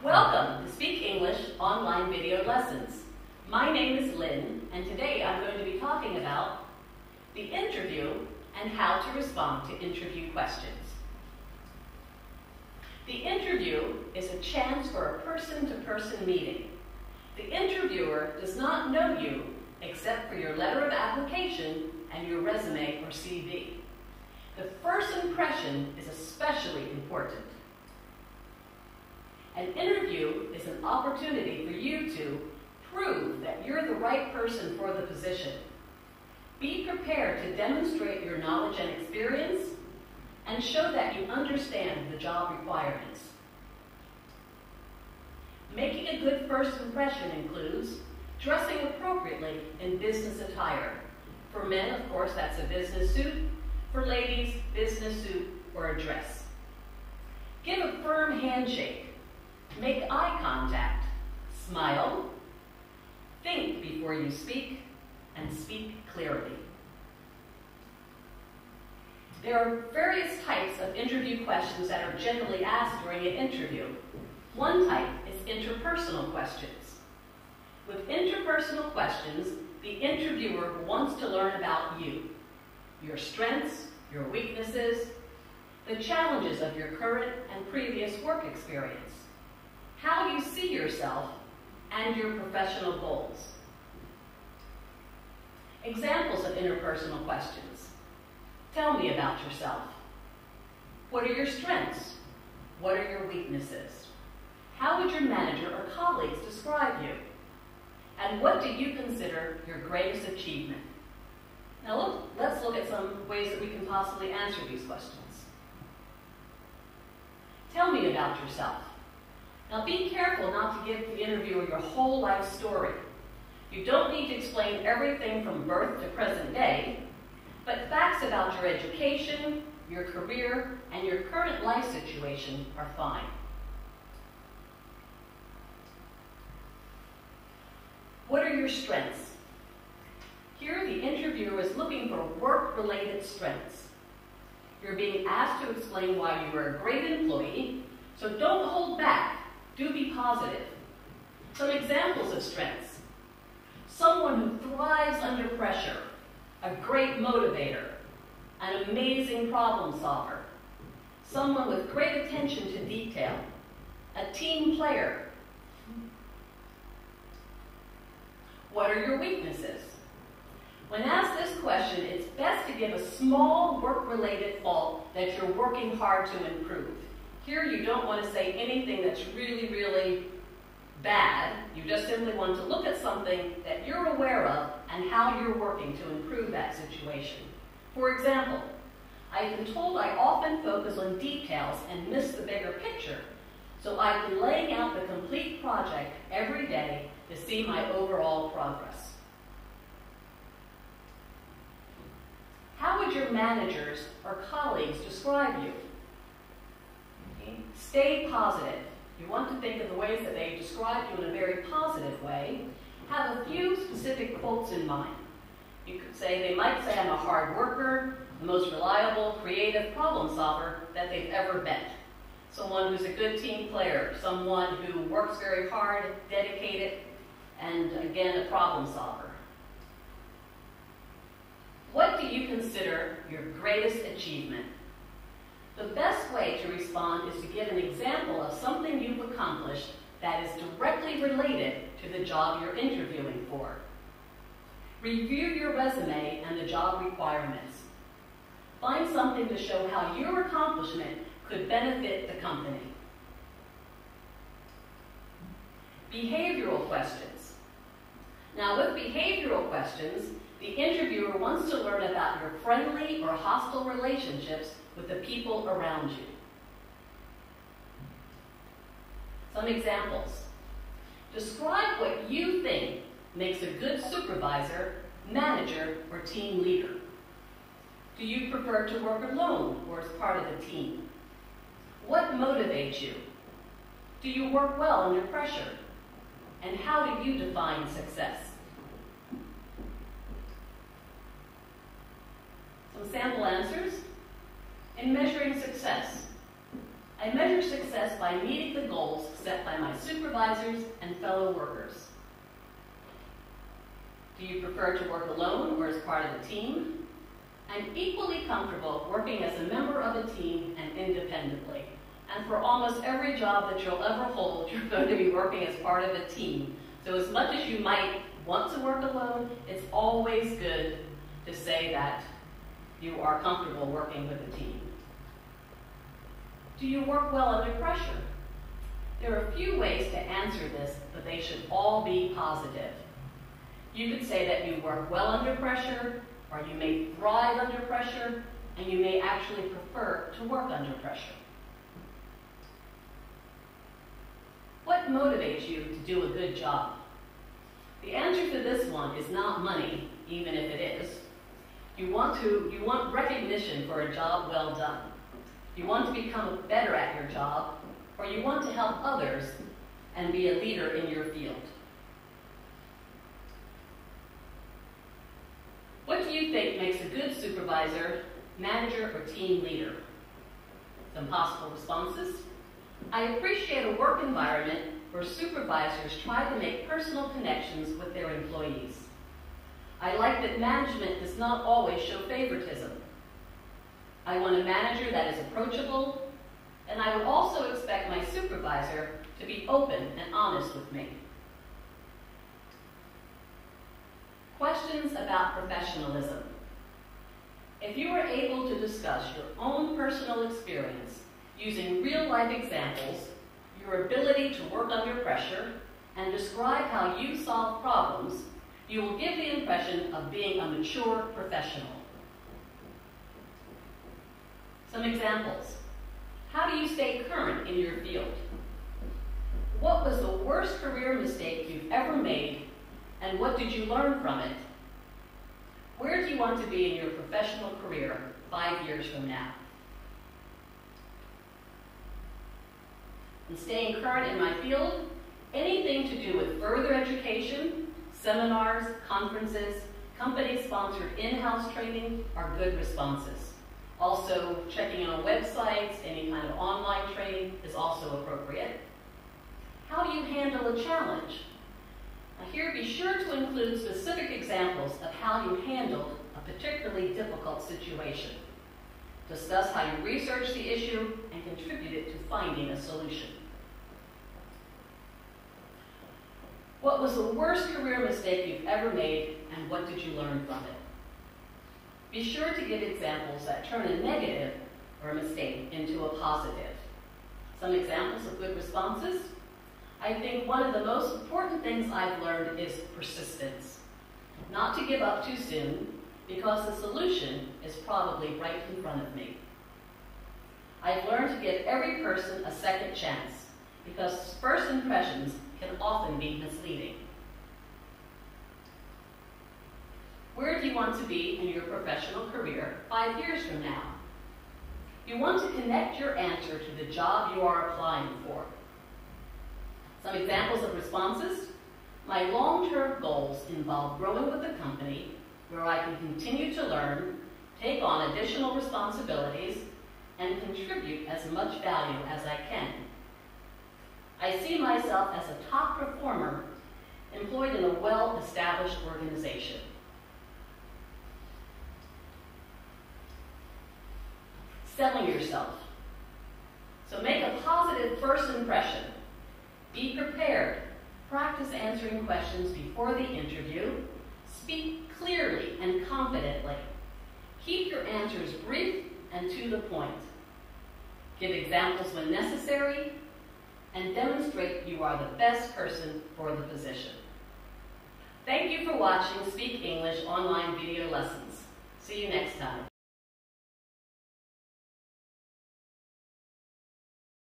Welcome to Speak English online video lessons. My name is Lynn, and today I'm going to be talking about the interview and how to respond to interview questions. The interview is a chance for a person-to-person meeting. The interviewer does not know you except for your letter of application and your resume or CV. The first impression is especially important. An interview is an opportunity for you to prove that you're the right person for the position. Be prepared to demonstrate your knowledge and experience and show that you understand the job requirements. Making a good first impression includes dressing appropriately in business attire. For men, of course, that's a business suit. For ladies, business suit or a dress. Give a firm handshake. Make eye contact, smile, think before you speak, and speak clearly. There are various types of interview questions that are generally asked during an interview. One type is interpersonal questions. With interpersonal questions, the interviewer wants to learn about you, your strengths, your weaknesses, the challenges of your current and previous work experience, how you see yourself, and your professional goals. Examples of interpersonal questions. Tell me about yourself. What are your strengths? What are your weaknesses? How would your manager or colleagues describe you? And what do you consider your greatest achievement? Now let's look at some ways that we can possibly answer these questions. Tell me about yourself. Now be careful not to give the interviewer your whole life story. You don't need to explain everything from birth to present day, but facts about your education, your career, and your current life situation are fine. What are your strengths? Here the interviewer is looking for work-related strengths. You're being asked to explain why you are a great employee, so don't hold back. Do be positive. Some examples of strengths. Someone who thrives under pressure, a great motivator, an amazing problem solver, someone with great attention to detail, a team player. What are your weaknesses? When asked this question, it's best to give a small work-related fault that you're working hard to improve. Here you don't want to say anything that's really, really bad. You just simply want to look at something that you're aware of and how you're working to improve that situation. For example, I've been told I often focus on details and miss the bigger picture, so I've been laying out the complete project every day to see my overall progress. How would your managers or colleagues describe you? Stay positive. You want to think of the ways that they describe you in a very positive way. Have a few specific quotes in mind. You could say, they might say, I'm a hard worker, the most reliable, creative problem solver that they've ever met. Someone who's a good team player, someone who works very hard, dedicated, and again, a problem solver. What do you consider your greatest achievement? The best way to respond is to give an example of something you've accomplished that is directly related to the job you're interviewing for. Review your resume and the job requirements. Find something to show how your accomplishment could benefit the company. Behavioral questions. Now with behavioral questions, the interviewer wants to learn about your friendly or hostile relationships with the people around you. Some examples. Describe what you think makes a good supervisor, manager, or team leader. Do you prefer to work alone or as part of a team? What motivates you? Do you work well under pressure? And how do you define success? Some sample answers. In measuring success, I measure success by meeting the goals set by my supervisors and fellow workers? Do you prefer to work alone or as part of a team? I'm equally comfortable working as a member of a team and independently. And for almost every job that you'll ever hold, you're going to be working as part of a team. So as much as you might want to work alone, it's always good to say that you are comfortable working with a team. Do you work well under pressure? There are a few ways to answer this, but they should all be positive. You could say that you work well under pressure, or you may thrive under pressure, and you may actually prefer to work under pressure. What motivates you to do a good job? The answer to this one is not money, even if it is. You want recognition for a job well done. You want to become better at your job, or you want to help others and be a leader in your field. What do you think makes a good supervisor, manager, or team leader? Some possible responses. I appreciate a work environment where supervisors try to make personal connections with their employees. I like that management does not always show favoritism. I want a manager that is approachable, and I would also expect my supervisor to be open and honest with me. Questions about professionalism. If you are able to discuss your own personal experience using real-life examples, your ability to work under pressure, and describe how you solve problems, you will give the impression of being a mature professional. Some examples. How do you stay current in your field? What was the worst career mistake you've ever made, and what did you learn from it? Where do you want to be in your professional career 5 years from now? And staying current in my field, anything to do with further education, seminars, conferences, company-sponsored in-house training are good responses. Also, checking in on websites, any kind of online training is also appropriate. How do you handle a challenge? Now here, be sure to include specific examples of how you handled a particularly difficult situation. Discuss how you researched the issue and contributed to finding a solution. What was the worst career mistake you've ever made, and what did you learn from it? Be sure to give examples that turn a negative or a mistake into a positive. Some examples of good responses. I think one of the most important things I've learned is persistence. Not to give up too soon, because the solution is probably right in front of me. I've learned to give every person a second chance, because first impressions can often be misleading. Where do you want to be in your professional career 5 years from now? You want to connect your answer to the job you are applying for. Some examples of responses. My long-term goals involve growing with the company where I can continue to learn, take on additional responsibilities, and contribute as much value as I can. I see myself as a top performer employed in a well-established organization. Selling yourself. So make a positive first impression. Be prepared. Practice answering questions before the interview. Speak clearly and confidently. Keep your answers brief and to the point. Give examples when necessary, and demonstrate you are the best person for the position. Thank you for watching Speak English online video lessons. See you next time.